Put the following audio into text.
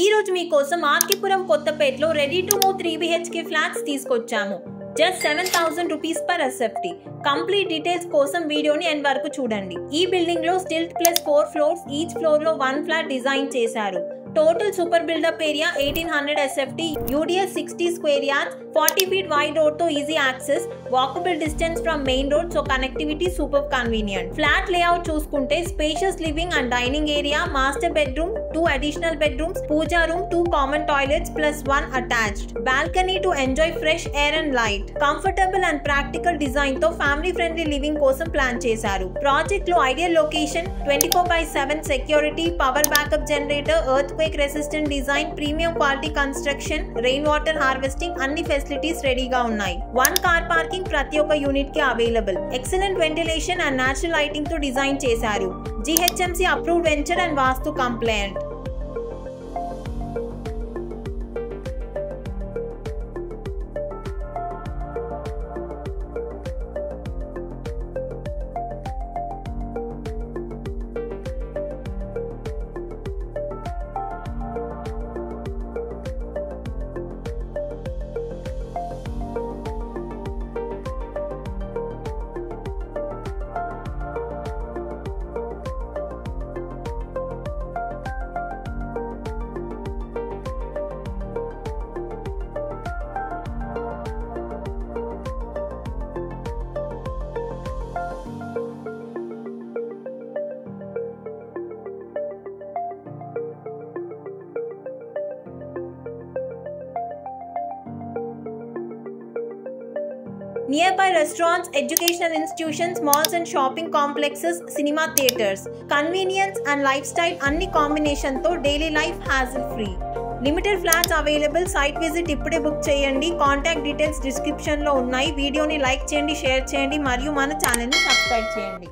ఈ రోజు మీకోసం ఆర్కిపురం కొత్తపేటలో ready to move 3 BHK flats తీసుకొచ్చాము. Just 7,000 rupees per SFT. Complete details కోసం వీడియోని ఎండ్ వరకు చూడండి. ఈ బిల్డింగ్ లో stilt plus 4 floors, each floor లో 1 ఫ్లాట్ డిజైన్ చేశారు. Total super build-up area 1800 SFT, UDS 60 square yards, 40 feet wide road to easy access, walkable distance from main road, so connectivity super convenient. Flat layout చూసుకుంటే spacious living and dining area, master bedroom, 2 additional bedrooms, puja room, 2 common toilets plus 1 attached, balcony to enjoy fresh air and light. Comfortable and practical design తో family friendly living కోసం plan చేశారు. Project లో ideal location, 24/7 security, power backup generator, earthquake resistant design, premium quality construction, rainwater harvesting అన్ని facilities రెడీగా ఉన్నాయి. 1 car parking ప్రతి ఒక్క unit కి available. Excellent ventilation and natural lighting తో డిజైన్ చేశారు. GHMC approved venture and vastu complaint. Nearby restaurants, educational institutions, malls and shopping complexes, cinema theaters. Convenience and lifestyle అన్ని combination తో daily life hassle free. Limited flats available. Site visit ఇప్పుడే book చేయండి. Contact details description లో ఉన్నాయి. వీడియోని like చేయండి, share చేయండి మరియు మన ఛానల్ ని సబ్స్క్రైబ్ చేయండి.